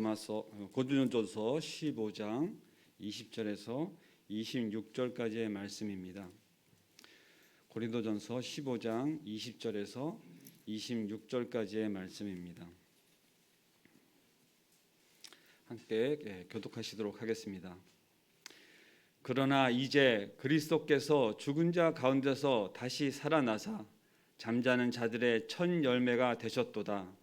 고린도전서 15장 20절에서 26절까지의 말씀입니다. 고린도전서 15장 20절에서 26절까지의 말씀입니다. 함께 교독하시도록 하겠습니다. 그러나 이제 그리스도께서 죽은 자 가운데서 다시 살아나사 잠자는 자들의 첫 열매가 되셨도다.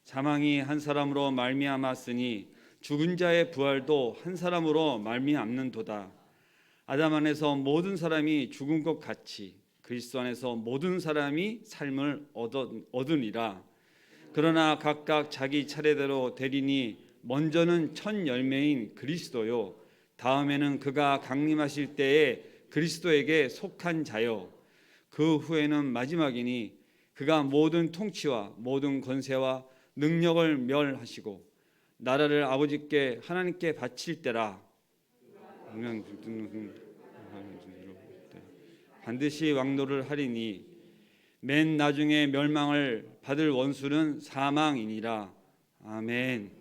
사망이 한 사람으로 말미암았으니 죽은 자의 부활도 한 사람으로 말미암는도다. 아담 안에서 모든 사람이 죽은 것 같이 그리스도 안에서 모든 사람이 삶을 얻으니라. 그러나 각각 자기 차례대로 되리니 먼저는 첫 열매인 그리스도요, 다음에는 그가 강림하실 때에 그리스도에게 속한 자요, 그 후에는 마지막이니 그가 모든 통치와 모든 권세와 능력을 멸하시고 나라를 아버지께 하나님께 바칠 때라. 반드시 왕노를 하리니 맨 나중에 멸망을 받을 원수는 사망이니라. 아멘.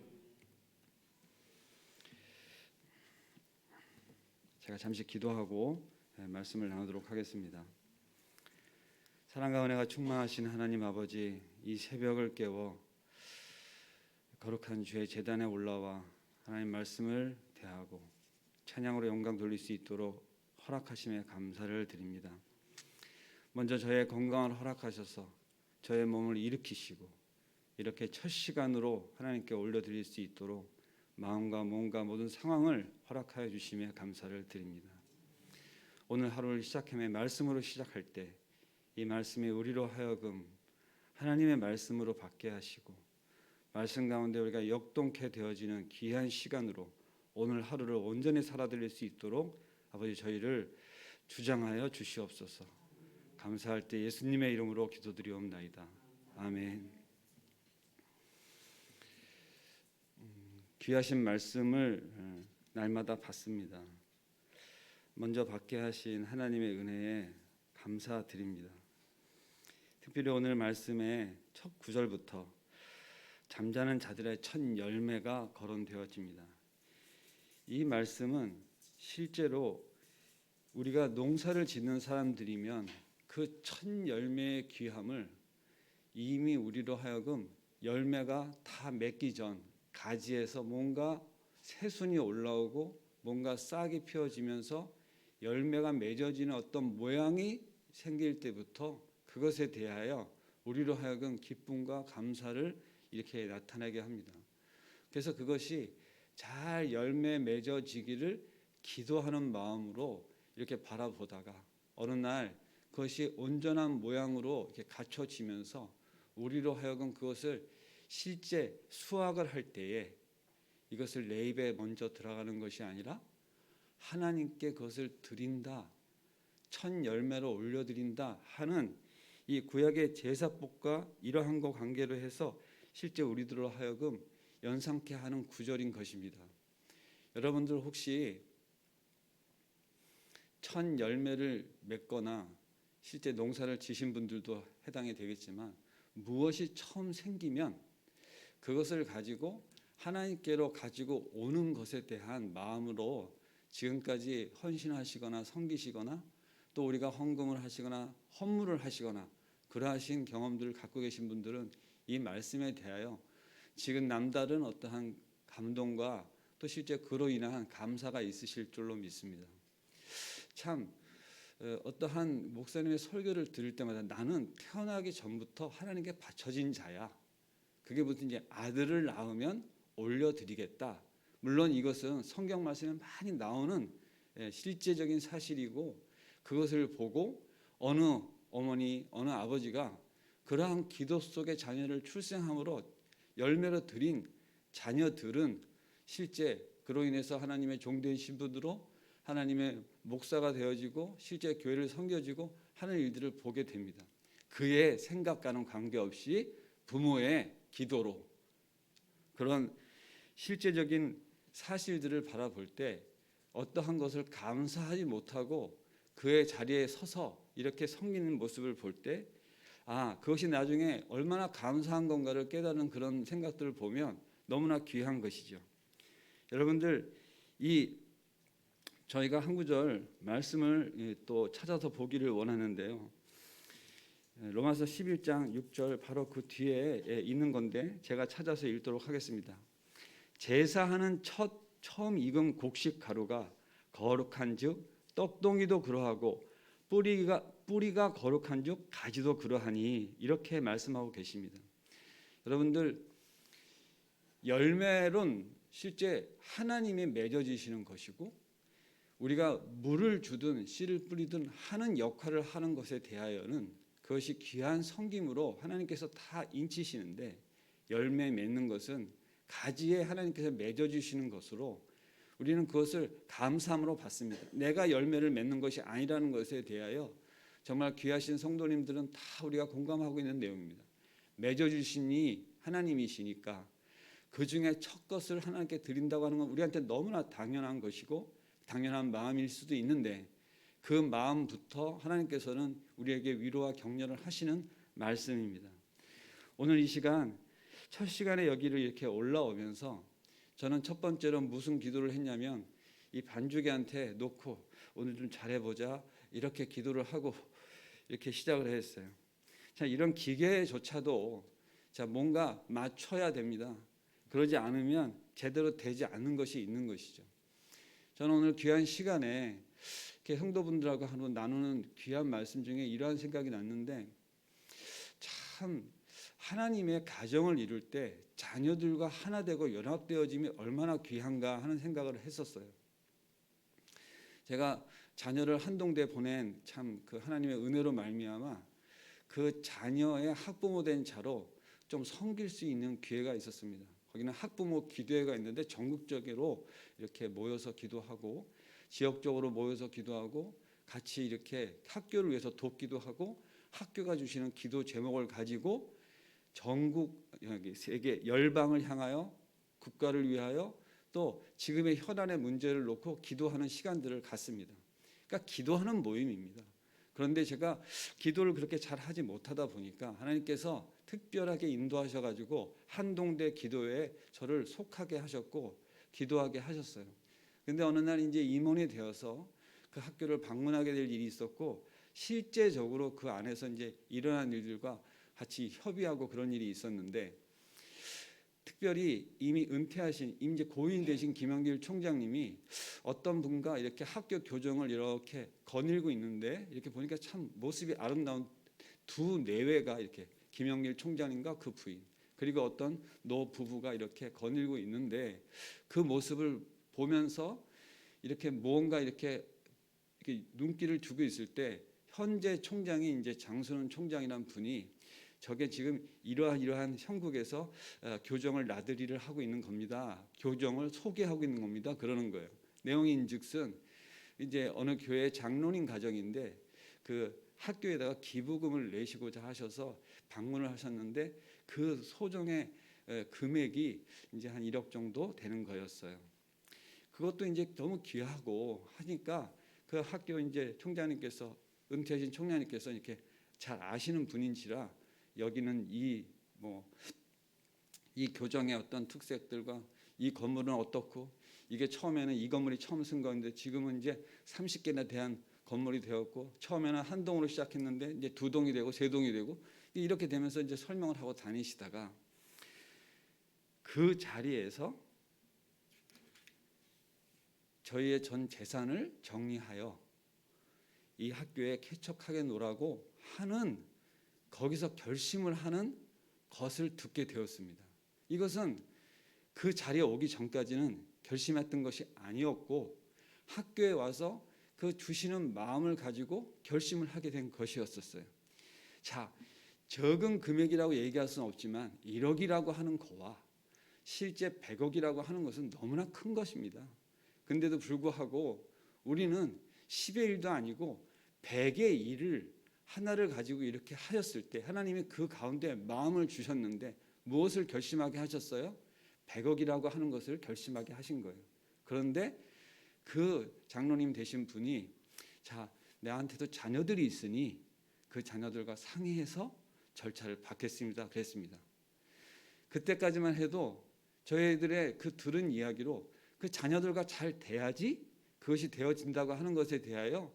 제가 잠시 기도하고 말씀을 나누도록 하겠습니다. 사랑과 은혜가 충만하신 하나님 아버지, 이 새벽을 깨워 거룩한 주의 제단에 올라와 하나님 말씀을 대하고 찬양으로 영광 돌릴 수 있도록 허락하심에 감사를 드립니다. 먼저 저의 건강을 허락하셔서 저의 몸을 일으키시고 이렇게 첫 시간으로 하나님께 올려드릴 수 있도록 마음과 몸과 모든 상황을 허락하여 주심에 감사를 드립니다. 오늘 하루를 시작함에 말씀으로 시작할 때 이 말씀이 우리로 하여금 하나님의 말씀으로 받게 하시고 말씀 가운데 우리가 역동케 되어지는 귀한 시간으로 오늘 하루를 온전히 살아드릴 수 있도록 아버지 저희를 주장하여 주시옵소서. 감사할 때 예수님의 이름으로 기도드리옵나이다. 아멘. 귀하신 말씀을 날마다 받습니다. 먼저 받게 하신 하나님의 은혜에 감사드립니다. 특별히 오늘 말씀의 첫 구절부터 잠자는 자들의 첫 열매가 거론되어집니다. 이 말씀은 실제로 우리가 농사를 짓는 사람들이면 그 첫 열매의 귀함을 이미 우리로 하여금 열매가 다 맺기 전 가지에서 뭔가 새순이 올라오고 뭔가 싹이 피어지면서 열매가 맺어지는 어떤 모양이 생길 때부터 그것에 대하여 우리로 하여금 기쁨과 감사를 이렇게 나타나게 합니다. 그래서 그것이 잘 열매 맺어지기를 기도하는 마음으로 이렇게 바라보다가 어느 날 그것이 온전한 모양으로 이렇게 갖춰지면서 우리로 하여금 그것을 실제 수확을 할 때에 이것을 내 입에 먼저 들어가는 것이 아니라 하나님께 그것을 드린다, 첫 열매로 올려드린다 하는 이 구약의 제사법과 이러한 것 관계로 해서 실제 우리들로 하여금 연상케 하는 구절인 것입니다. 여러분들 혹시 첫 열매를 맺거나 실제 농사를 지신 분들도 해당이 되겠지만 무엇이 처음 생기면 그것을 가지고 하나님께로 가지고 오는 것에 대한 마음으로 지금까지 헌신하시거나 섬기시거나 또 우리가 헌금을 하시거나 헌물을 하시거나 그러하신 경험들을 갖고 계신 분들은 이 말씀에 대하여 지금 남다른 어떠한 감동과 또 실제 그로 인한 감사가 있으실 줄로 믿습니다. 참 어떠한 목사님의 설교를 들을 때마다 나는 태어나기 전부터 하나님께 바쳐진 자야. 그게 무슨 이제 아들을 낳으면 올려드리겠다. 물론 이것은 성경 말씀에 많이 나오는 실제적인 사실이고 그것을 보고 어느 어머니, 어느 아버지가 그러한 기도 속에 자녀를 출생함으로 열매로 드린 자녀들은 실제 그로 인해서 하나님의 종된 신분으로 하나님의 목사가 되어지고 실제 교회를 섬겨지고 하는 일들을 보게 됩니다. 그의 생각과는 관계없이 부모의 기도로 그런 실제적인 사실들을 바라볼 때 어떠한 것을 감사하지 못하고 그의 자리에 서서 이렇게 섬기는 모습을 볼 때 그것이 나중에 얼마나 감사한 건가를 깨닫는 그런 생각들을 보면 너무나 귀한 것이죠. 여러분들, 이 저희가 한 구절 말씀을 또 찾아서 보기를 원하는데요. 로마서 11장 6절 바로 그 뒤에 있는 건데 제가 찾아서 읽도록 하겠습니다. 제사하는 처음 익은 곡식 가루가 거룩한즉 떡동이도 그러하고 뿌리가 거룩한즉 가지도 그러하니, 이렇게 말씀하고 계십니다. 여러분들, 열매론 실제 하나님이 맺어지시는 것이고, 우리가 물을 주든 씨를 뿌리든 하는 역할을 하는 것에 대하여는 그것이 귀한 섬김으로 하나님께서 다 인치시는데, 열매 맺는 것은 가지에 하나님께서 맺어주시는 것으로 우리는 그것을 감사함으로 받습니다. 내가 열매를 맺는 것이 아니라는 것에 대하여 정말 귀하신 성도님들은 다 우리가 공감하고 있는 내용입니다. 맺어주시니 하나님이시니까 그 중에 첫 것을 하나님께 드린다고 하는 건 우리한테 너무나 당연한 것이고 당연한 마음일 수도 있는데, 그 마음부터 하나님께서는 우리에게 위로와 격려를 하시는 말씀입니다. 오늘 이 시간 첫 시간에 여기를 이렇게 올라오면서 저는 첫 번째로 무슨 기도를 했냐면, 이 반주기한테 놓고 오늘 좀 잘해보자 이렇게 기도를 하고 이렇게 시작을 했어요. 자, 이런 기계조차도 뭔가 맞춰야 됩니다. 그러지 않으면 제대로 되지 않는 것이 있는 것이죠. 저는 오늘 귀한 시간에 이렇게 성도분들하고 나누는 귀한 말씀 중에 이러한 생각이 났는데, 참 하나님의 가정을 이룰 때 자녀들과 하나 되고 연합되어짐이 얼마나 귀한가 하는 생각을 했었어요. 제가 자녀를 한동대 보낸 참 그 하나님의 은혜로 말미암아 그 자녀의 학부모 된 자로 좀 섬길 수 있는 기회가 있었습니다. 거기는 학부모 기도회가 있는데 전국적으로 이렇게 모여서 기도하고 지역적으로 모여서 기도하고 같이 이렇게 학교를 위해서 돕기도 하고, 학교가 주시는 기도 제목을 가지고 전국 세계 열방을 향하여 국가를 위하여 또 지금의 현안의 문제를 놓고 기도하는 시간들을 갖습니다. 그러니까 기도하는 모임입니다. 그런데 제가 기도를 그렇게 잘 하지 못하다 보니까 하나님께서 특별하게 인도하셔가지고 한동대 기도회에 저를 속하게 하셨고 기도하게 하셨어요. 근데 어느 날 이제 임원이 되어서 그 학교를 방문하게 될 일이 있었고, 실제적으로 그 안에서 이제 일어난 일들과 같이 협의하고 그런 일이 있었는데, 특별히 이미 은퇴하신 이제 고인 되신 김영길 총장님이 어떤 분과 이렇게 학교 교정을 이렇게 거닐고 있는데, 이렇게 보니까 참 모습이 아름다운 두 내외가 이렇게 김영길 총장님과 그 부인 그리고 어떤 노 부부가 이렇게 거닐고 있는데, 그 모습을 보면서 이렇게 뭔가 이렇게 눈길을 주고 있을 때 현재 총장이 이제 장순원 총장이란 분이 저게 지금 이러한 형국에서 교정을 나들이를 하고 있는 겁니다. 교정을 소개하고 있는 겁니다. 그러는 거예요. 내용인즉슨 이제 어느 교회 장로님 가정인데 그 학교에다가 기부금을 내시고자 하셔서 방문을 하셨는데, 그 소정의 금액이 이제 한 1억 정도 되는 거였어요. 그것도 이제 너무 귀하고 하니까 그 학교 이제 총장님께서, 은퇴하신 총장님께서 이렇게 잘 아시는 분인지라 여기는 이 교정의 어떤 특색들과 이 건물은 어떻고, 이게 처음에는 이 건물이 처음 쓴 건데 지금은 이제 30개나 대한 건물이 되었고, 처음에는 한 동으로 시작했는데 이제 두 동이 되고 세 동이 되고 이렇게 되면서 이제 설명을 하고 다니시다가 그 자리에서 저희의 전 재산을 정리하여 이 학교에 쾌척하게 놓으라고 하는, 거기서 결심을 하는 것을 듣게 되었습니다. 이것은 그 자리에 오기 전까지는 결심했던 것이 아니었고, 학교에 와서 그 주시는 마음을 가지고 결심을 하게 된 것이었었어요. 자, 적은 금액이라고 얘기할 수는 없지만 1억이라고 하는 거와 실제 100억이라고 하는 것은 너무나 큰 것입니다. 근데도 불구하고 우리는 10의 1도 아니고 100의 1을 하나를 가지고 이렇게 하셨을 때 하나님이 그 가운데 마음을 주셨는데 무엇을 결심하게 하셨어요? 100억이라고 하는 것을 결심하게 하신 거예요. 그런데 그 장로님 되신 분이, 자, 나한테도 자녀들이 있으니 그 자녀들과 상의해서 절차를 받겠습니다. 그랬습니다. 그때까지만 해도 저희들의 그 들은 이야기로 그 자녀들과 잘 돼야지 그것이 되어진다고 하는 것에 대하여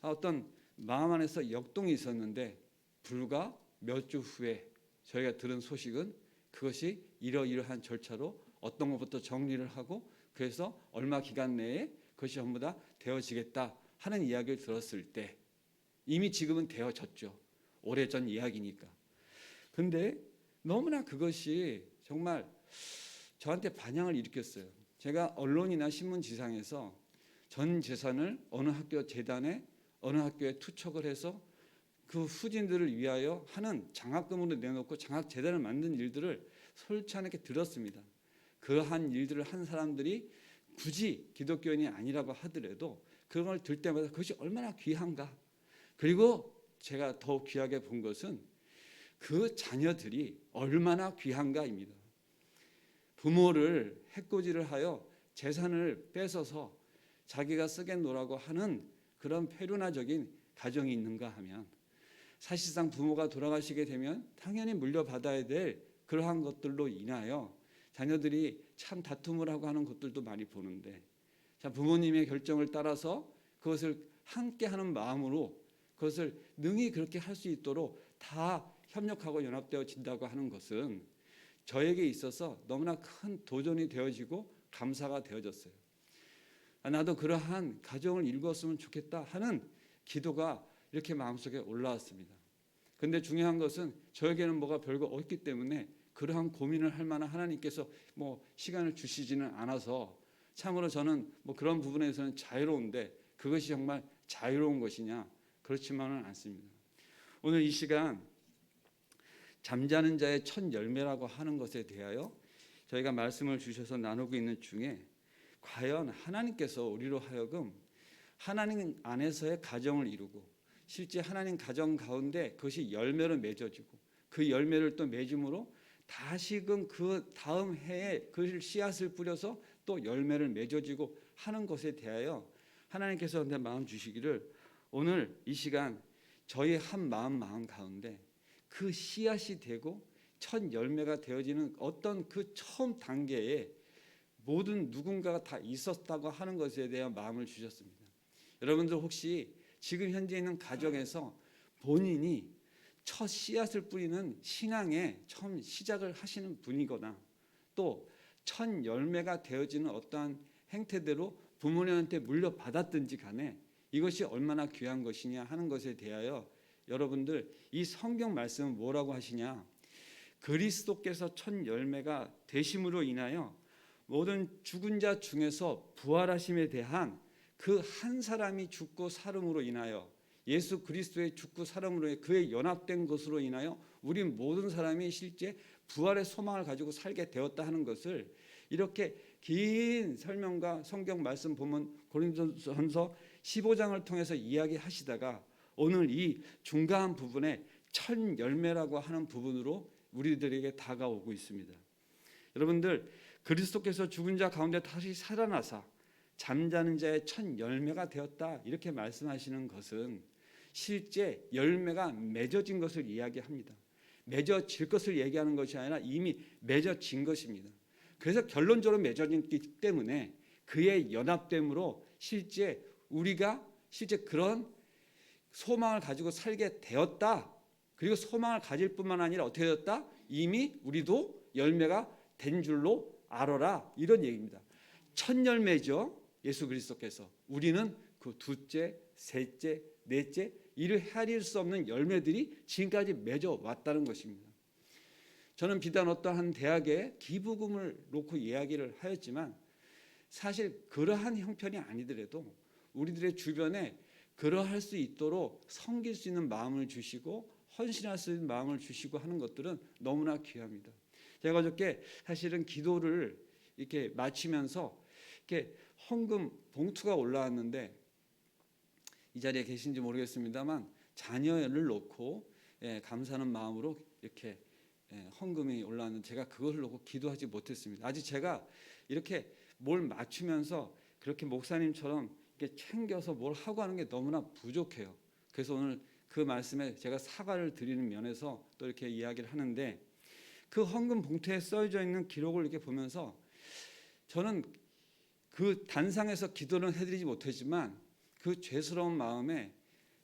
어떤 마음 안에서 역동이 있었는데, 불과 몇 주 후에 저희가 들은 소식은 그것이 이러이러한 절차로 어떤 것부터 정리를 하고, 그래서 얼마 기간 내에 그것이 전부 다 되어지겠다 하는 이야기를 들었을 때, 이미 지금은 되어졌죠. 오래전 이야기니까. 근데 너무나 그것이 정말 저한테 반향을 일으켰어요. 제가 언론이나 신문지상에서 전 재산을 어느 학교 재단에 어느 학교에 투척을 해서 그 후진들을 위하여 하는 장학금으로 내놓고 장학재단을 만든 일들을 솔직하게 들었습니다. 그러한 일들을 한 사람들이 굳이 기독교인이 아니라고 하더라도 그런 걸 들 때마다 그것이 얼마나 귀한가. 그리고 제가 더 귀하게 본 것은 그 자녀들이 얼마나 귀한가입니다. 부모를 해코지를 하여 재산을 뺏어서 자기가 쓰겠노라고 하는 그런 페루나적인 가정이 있는가 하면, 사실상 부모가 돌아가시게 되면 당연히 물려받아야 될 그러한 것들로 인하여 자녀들이 참 다툼을 하고 하는 것들도 많이 보는데, 자, 부모님의 결정을 따라서 그것을 함께 하는 마음으로 그것을 능히 그렇게 할 수 있도록 다 협력하고 연합되어진다고 하는 것은 저에게 있어서 너무나 큰 도전이 되어지고 감사가 되어졌어요. 나도 그러한 가정을 이루었으면 좋겠다 하는 기도가 이렇게 마음속에 올라왔습니다. 그런데 중요한 것은 저에게는 뭐가 별거 없기 때문에 그러한 고민을 할 만한 하나님께서 시간을 주시지는 않아서, 참으로 저는 그런 부분에서는 자유로운데 그것이 정말 자유로운 것이냐, 그렇지만은 않습니다. 오늘 이 시간 잠자는 자의 첫 열매라고 하는 것에 대하여 저희가 말씀을 주셔서 나누고 있는 중에, 과연 하나님께서 우리로 하여금 하나님 안에서의 가정을 이루고 실제 하나님 가정 가운데 그것이 열매로 맺어지고 그 열매를 또 맺음으로 다시금 그 다음 해에 그 씨앗을 뿌려서 또 열매를 맺어지고 하는 것에 대하여 하나님께서 내 마음 주시기를, 오늘 이 시간 저희 한 마음 가운데 그 씨앗이 되고 첫 열매가 되어지는 어떤 그 처음 단계에 모든 누군가가 다 있었다고 하는 것에 대한 마음을 주셨습니다. 여러분들 혹시 지금 현재 있는 가정에서 본인이 첫 씨앗을 뿌리는 신앙의 처음 시작을 하시는 분이거나 또 첫 열매가 되어지는 어떠한 행태대로 부모님한테 물려받았든지 간에 이것이 얼마나 귀한 것이냐 하는 것에 대하여 여러분들 이 성경 말씀은 뭐라고 하시냐, 그리스도께서 첫 열매가 되심으로 인하여 모든 죽은 자 중에서 부활하심에 대한 그 한 사람이 죽고 살음으로 인하여, 예수 그리스도의 죽고 살음으로 그의 연합된 것으로 인하여 우리 모든 사람이 실제 부활의 소망을 가지고 살게 되었다 하는 것을 이렇게 긴 설명과 성경 말씀 보면 고린도전서 15장을 통해서 이야기하시다가 오늘 이 중간 부분에 첫 열매라고 하는 부분으로 우리들에게 다가오고 있습니다. 여러분들, 그리스도께서 죽은 자 가운데 다시 살아나사 잠자는 자의 첫 열매가 되었다 이렇게 말씀하시는 것은 실제 열매가 맺어진 것을 이야기합니다. 맺어질 것을 얘기하는 것이 아니라 이미 맺어진 것입니다. 그래서 결론적으로 맺어졌기 때문에 그의 연합됨으로 실제 우리가 실제 그런 소망을 가지고 살게 되었다. 그리고 소망을 가질 뿐만 아니라 어떻게 되었다? 이미 우리도 열매가 된 줄로 알아라, 이런 얘기입니다. 첫 열매죠, 예수 그리스도께서. 우리는 그 둘째, 셋째, 넷째 이를 헤아릴 수 없는 열매들이 지금까지 맺어 왔다는 것입니다. 저는 비단 어떠한 대학에 기부금을 놓고 이야기를 하였지만 사실 그러한 형편이 아니더라도 우리들의 주변에 그러할 수 있도록 섬길 수 있는 마음을 주시고 헌신할 수 있는 마음을 주시고 하는 것들은 너무나 귀합니다. 제가 어저께 사실은 기도를 이렇게 마치면서 이렇게 헌금 봉투가 올라왔는데, 이 자리에 계신지 모르겠습니다만 자녀를 놓고 감사하는 마음으로 이렇게 헌금이 올라왔는데 제가 그걸 놓고 기도하지 못했습니다. 아직 제가 이렇게 뭘 맞추면서 그렇게 목사님처럼 이렇게 챙겨서 뭘 하고 하는 게 너무나 부족해요. 그래서 오늘 그 말씀에 제가 사과를 드리는 면에서 또 이렇게 이야기를 하는데, 그 헌금 봉투에 써져 있는 기록을 이렇게 보면서 저는 그 단상에서 기도는 해드리지 못했지만 그 죄스러운 마음에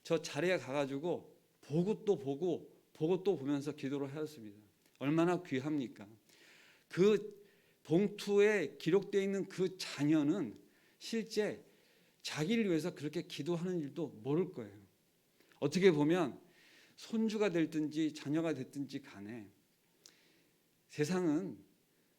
저 자리에 가가지고 보고 또 보고 또 보면서 기도를 하였습니다. 얼마나 귀합니까? 그 봉투에 기록되어 있는 그 자녀는 실제 자기를 위해서 그렇게 기도하는 일도 모를 거예요. 어떻게 보면 손주가 됐든지 자녀가 됐든지 간에 세상은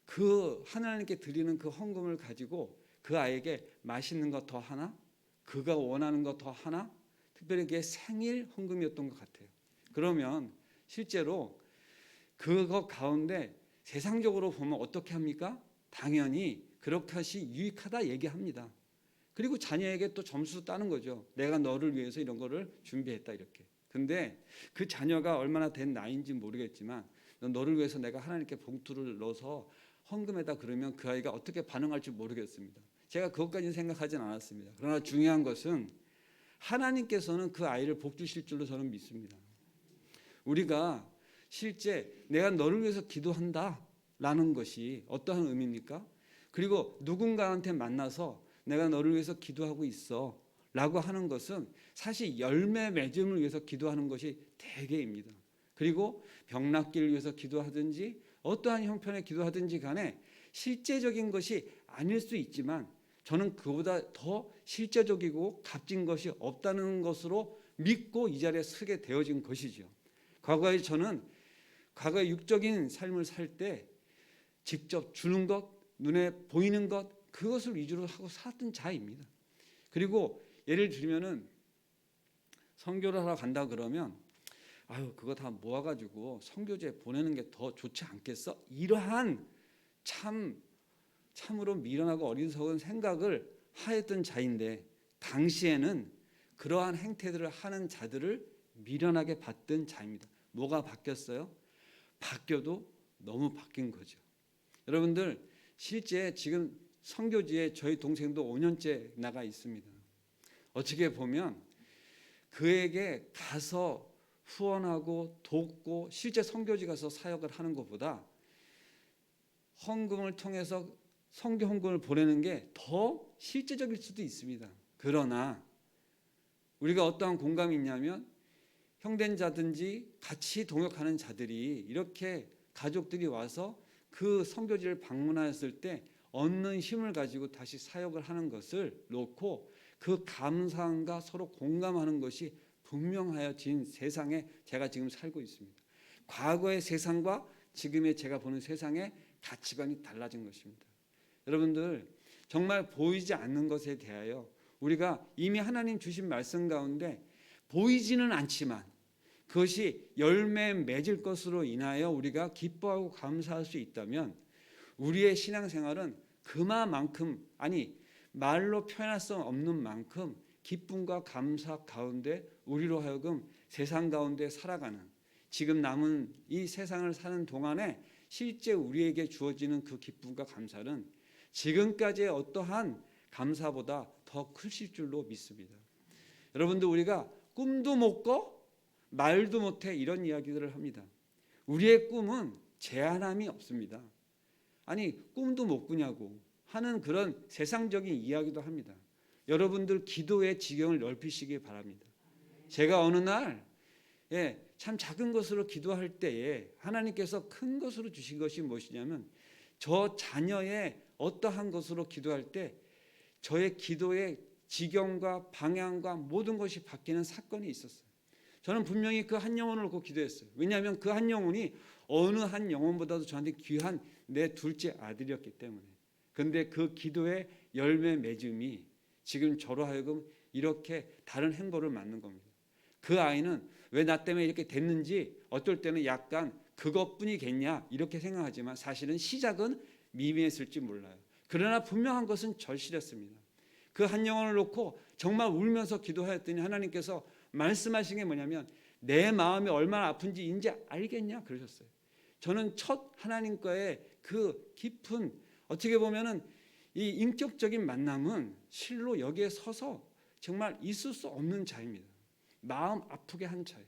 그 하나님께 드리는 그 헌금을 가지고 그 아이에게 맛있는 거 더 하나? 그가 원하는 거 더 하나? 특별히 그게 생일 헌금이었던 것 같아요. 그러면 실제로 그것 가운데 세상적으로 보면 어떻게 합니까? 당연히 그렇게 하시 유익하다 얘기합니다. 그리고 자녀에게 또 점수 따는 거죠. 내가 너를 위해서 이런 거를 준비했다 이렇게. 근데 그 자녀가 얼마나 된 나이인지 모르겠지만 너를 위해서 내가 하나님께 봉투를 넣어서 헌금에다 그러면 그 아이가 어떻게 반응할지 모르겠습니다. 제가 그것까지는 생각하진 않았습니다. 그러나 중요한 것은 하나님께서는 그 아이를 복 주실 줄로 저는 믿습니다. 우리가 실제 내가 너를 위해서 기도한다라는 것이 어떠한 의미입니까? 그리고 누군가한테 만나서 내가 너를 위해서 기도하고 있어 라고 하는 것은 사실 열매 맺음을 위해서 기도하는 것이 대개입니다. 그리고 병 낫기를 위해서 기도하든지 어떠한 형편에 기도하든지 간에 실제적인 것이 아닐 수 있지만 저는 그보다 더 실제적이고 값진 것이 없다는 것으로 믿고 이 자리에 서게 되어진 것이죠. 과거에 저는 과거의 육적인 삶을 살 때 직접 주는 것, 눈에 보이는 것 그것을 위주로 하고 살았던 자입니다. 그리고 예를 들면은 선교를 하러 간다 그러면 아유 그거 다 모아가지고 선교지에 보내는 게 더 좋지 않겠어? 이러한 참으로 미련하고 어리석은 생각을 하였던 자인데 당시에는 그러한 행태들을 하는 자들을 미련하게 봤던 자입니다. 뭐가 바뀌었어요? 바뀌어도 너무 바뀐 거죠. 여러분들 실제 지금 선교지에 저희 동생도 5년째 나가 있습니다. 어떻게 보면 그에게 가서 후원하고 돕고 실제 선교지 가서 사역을 하는 것보다 헌금을 통해서 선교 헌금을 보내는 게 더 실제적일 수도 있습니다. 그러나 우리가 어떠한 공감이 있냐면 형된 자든지 같이 동역하는 자들이 이렇게 가족들이 와서 그 선교지를 방문하였을 때 얻는 힘을 가지고 다시 사역을 하는 것을 놓고 그 감사함과 서로 공감하는 것이 분명하여진 세상에 제가 지금 살고 있습니다. 과거의 세상과 지금의 제가 보는 세상의 가치관이 달라진 것입니다. 여러분들 정말 보이지 않는 것에 대하여 우리가 이미 하나님 주신 말씀 가운데 보이지는 않지만 그것이 열매 맺을 것으로 인하여 우리가 기뻐하고 감사할 수 있다면 우리의 신앙생활은 그만큼 아니 말로 표현할 수 없는 만큼 기쁨과 감사 가운데 우리로 하여금 세상 가운데 살아가는 지금 남은 이 세상을 사는 동안에 실제 우리에게 주어지는 그 기쁨과 감사는 지금까지의 어떠한 감사보다 더 크실 줄로 믿습니다. 여러분들 우리가 꿈도 못 꿔 말도 못해 이런 이야기들을 합니다. 우리의 꿈은 제한함이 없습니다. 아니 꿈도 못 꾸냐고 하는 그런 세상적인 이야기도 합니다. 여러분들 기도의 지경을 넓히시기 바랍니다. 제가 어느 날 참 작은 것으로 기도할 때에 하나님께서 큰 것으로 주신 것이 무엇이냐면 저 자녀의 어떠한 것으로 기도할 때 저의 기도의 지경과 방향과 모든 것이 바뀌는 사건이 있었어요. 저는 분명히 그 한 영혼을 놓고 기도했어요. 왜냐하면 그 한 영혼이 어느 한 영혼보다도 저한테 귀한 내 둘째 아들이었기 때문에. 그런데 그 기도의 열매 맺음이 지금 저로 하여금 이렇게 다른 행보를 맞는 겁니다. 그 아이는 왜 나 때문에 이렇게 됐는지 어떨 때는 약간 그것뿐이겠냐 이렇게 생각하지만 사실은 시작은 미미했을지 몰라요. 그러나 분명한 것은 절실했습니다. 그 한 영혼을 놓고 정말 울면서 기도하였더니 하나님께서 말씀하신 게 뭐냐면 내 마음이 얼마나 아픈지 이제 알겠냐 그러셨어요. 저는 첫 하나님과의 그 깊은 어떻게 보면은 이 인격적인 만남은 실로 여기에 서서 정말 있을 수 없는 자입니다. 마음 아프게 한 자예요.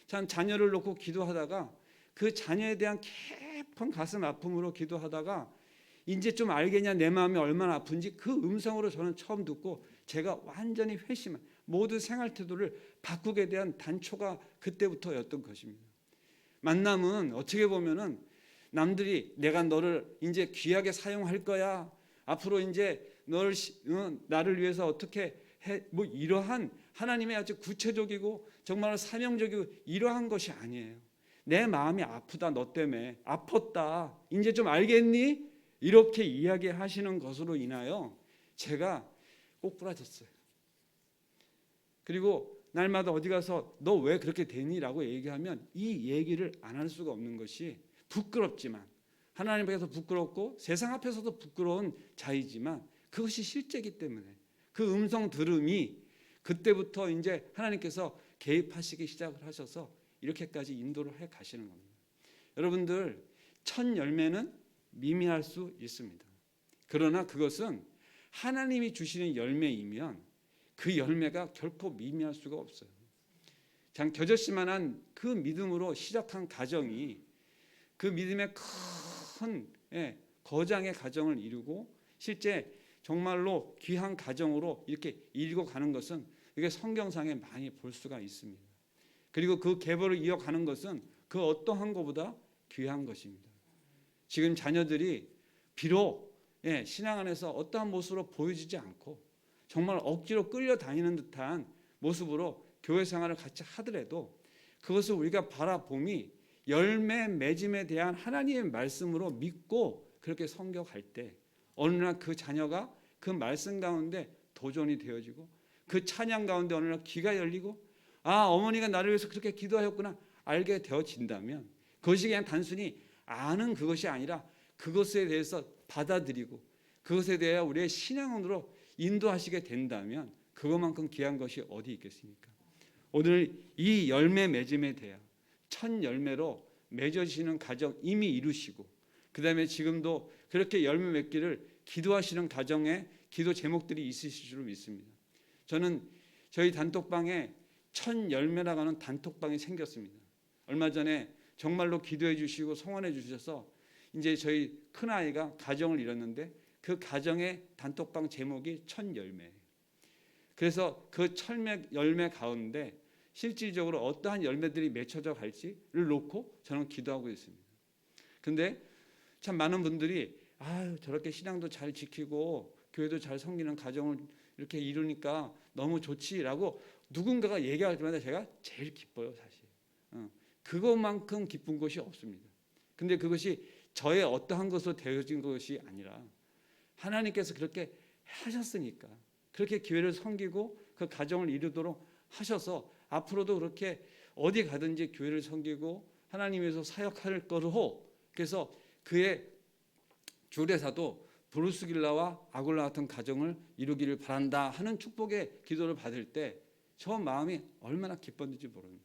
참 자녀를 놓고 기도하다가 그 자녀에 대한 깊은 가슴 아픔으로 기도하다가 이제 좀 알겠냐 내 마음이 얼마나 아픈지 그 음성으로 저는 처음 듣고 제가 완전히 회심한 모든 생활 태도를 바꾸게 대한 단초가 그때부터였던 것입니다. 만남은 어떻게 보면은 남들이 내가 너를 이제 귀하게 사용할 거야. 앞으로 이제 너를 나를 위해서 어떻게 해? 뭐 이러한 하나님의 아주 구체적이고 정말 사명적이고 이러한 것이 아니에요. 내 마음이 아프다 너 때문에 아팠다. 이제 좀 알겠니? 이렇게 이야기하시는 것으로 인하여 제가 꼬꾸라졌어요. 그리고 날마다 어디 가서 너 왜 그렇게 되니라고 얘기하면 이 얘기를 안 할 수가 없는 것이 부끄럽지만 하나님 앞에서 부끄럽고 세상 앞에서도 부끄러운 자이지만 그것이 실제이기 때문에 그 음성 들음이 그때부터 이제 하나님께서 개입하시기 시작을 하셔서 이렇게까지 인도를 해 가시는 겁니다. 여러분들 첫 열매는 미미할 수 있습니다. 그러나 그것은 하나님이 주시는 열매이면 그 열매가 결코 미미할 수가 없어요. 장 겨자씨만한 그 믿음으로 시작한 가정이 그 믿음의 큰 거장의 가정을 이루고 실제 정말로 귀한 가정으로 이렇게 이루고 가는 것은 이게 성경상에 많이 볼 수가 있습니다. 그리고 그 계보를 이어가는 것은 그 어떠한 것보다 귀한 것입니다. 지금 자녀들이 비록 신앙 안에서 어떠한 모습으로 보여지지 않고 정말 억지로 끌려다니는 듯한 모습으로 교회 생활을 같이 하더라도 그것을 우리가 바라봄이 열매 맺음에 대한 하나님의 말씀으로 믿고 그렇게 섬겨갈 때 어느 날 그 자녀가 그 말씀 가운데 도전이 되어지고 그 찬양 가운데 어느 날 귀가 열리고 아 어머니가 나를 위해서 그렇게 기도하였구나 알게 되어진다면 그것이 그냥 단순히 아는 그것이 아니라 그것에 대해서 받아들이고 그것에 대해 우리의 신앙으로 인도하시게 된다면 그것만큼 귀한 것이 어디 있겠습니까? 오늘 이 열매 맺음에 대한 첫 열매로 맺어지는 가정 이미 이루시고 그 다음에 지금도 그렇게 열매 맺기를 기도하시는 가정에 기도 제목들이 있으실 줄 믿습니다. 저는 저희 단톡방에 첫 열매라고 하는 단톡방이 생겼습니다. 얼마 전에 정말로 기도해 주시고 성원해 주셔서 이제 저희 큰아이가 가정을 이뤘는데 그 가정의 단톡방 제목이 첫 열매예요. 그래서 그 첫 열매 가운데 실질적으로 어떠한 열매들이 맺혀져 갈지를 놓고 저는 기도하고 있습니다. 근데 참 많은 분들이 저렇게 신앙도 잘 지키고 교회도 잘 섬기는 가정을 이렇게 이루니까 너무 좋지라고 누군가가 얘기할 때마다 제가 제일 기뻐요, 사실. 그것만큼 기쁜 것이 없습니다. 근데 그것이 저의 어떠한 것으로 되어진 것이 아니라 하나님께서 그렇게 하셨으니까 그렇게 교회를 섬기고 그 가정을 이루도록 하셔서 앞으로도 그렇게 어디 가든지 교회를 섬기고 하나님에서 사역할 거로 그래서 그의 주례사도 브루스길라와 아굴라 같은 가정을 이루기를 바란다 하는 축복의 기도를 받을 때 저 마음이 얼마나 기뻤는지 모릅니다.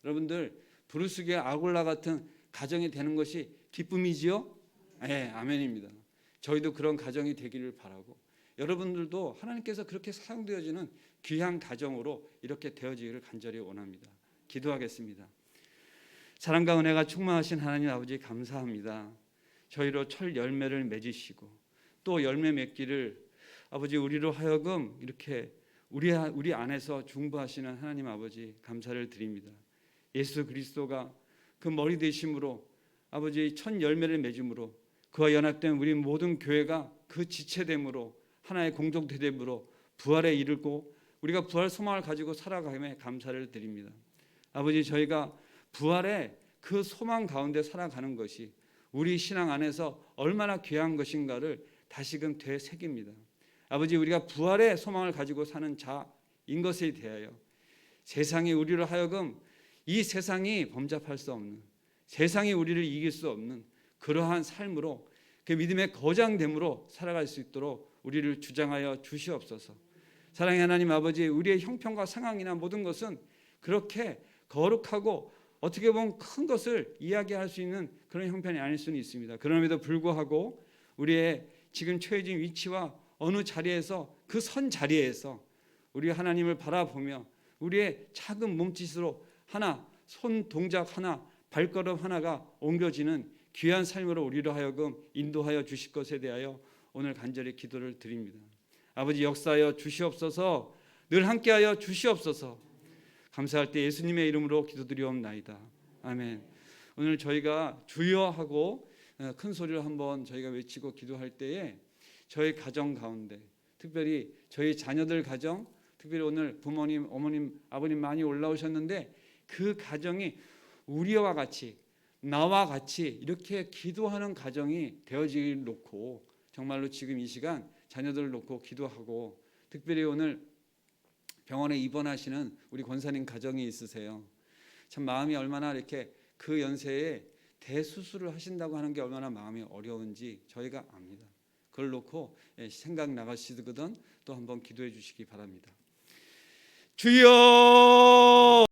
여러분들 브루스길라 아굴라 같은 가정이 되는 것이 기쁨이지요? 네, 아멘입니다. 저희도 그런 가정이 되기를 바라고 여러분들도 하나님께서 그렇게 사용되어지는 귀한 가정으로 이렇게 되어지기를 간절히 원합니다. 기도하겠습니다. 사랑과 은혜가 충만하신 하나님 아버지 감사합니다. 저희로 첫 열매를 맺으시고 또 열매 맺기를 아버지 우리로 하여금 이렇게 우리 안에서 중보하시는 하나님 아버지 감사를 드립니다. 예수 그리스도가 그 머리 되심으로 아버지 첫 열매를 맺음으로 그와 연합된 우리 모든 교회가 그 지체됨으로 하나의 공동체됨으로 부활에 이르고 우리가 부활 소망을 가지고 살아감에 감사를 드립니다. 아버지 저희가 부활의 그 소망 가운데 살아가는 것이 우리 신앙 안에서 얼마나 귀한 것인가를 다시금 되새깁니다. 아버지 우리가 부활의 소망을 가지고 사는 자인 것에 대하여 세상이 우리를 하여금 이 세상이 범접할 수 없는 세상이 우리를 이길 수 없는 그러한 삶으로 그 믿음의 거장됨으로 살아갈 수 있도록 우리를 주장하여 주시옵소서. 사랑의 하나님 아버지 우리의 형편과 상황이나 모든 것은 그렇게 거룩하고 어떻게 보면 큰 것을 이야기할 수 있는 그런 형편이 아닐 수는 있습니다. 그럼에도 불구하고 우리의 지금 처해진 위치와 어느 자리에서 그 선 자리에서 우리 하나님을 바라보며 우리의 작은 몸짓으로 하나 손 동작 하나 발걸음 하나가 옮겨지는 귀한 삶으로 우리로 하여금 인도하여 주실 것에 대하여 오늘 간절히 기도를 드립니다. 아버지 역사하여 주시옵소서. 늘 함께하여 주시옵소서. 감사할 때 예수님의 이름으로 기도드리옵나이다. 아멘. 오늘 저희가 주여 하고 큰 소리로 한번 저희가 외치고 기도할 때에 저희 가정 가운데 특별히 저희 자녀들 가정, 특별히 오늘 부모님, 어머님, 아버님 많이 올라오셨는데 그 가정이 우리와 같이 나와 같이 이렇게 기도하는 가정이 되어지길 놓고 정말로 지금 이 시간 자녀들을 놓고 기도하고 특별히 오늘 병원에 입원하시는 우리 권사님 가정이 있으세요. 참 마음이 얼마나 이렇게 그 연세에 대수술을 하신다고 하는 게 얼마나 마음이 어려운지 저희가 압니다. 그걸 놓고 생각 나가시거든 또 한번 기도해 주시기 바랍니다. 주여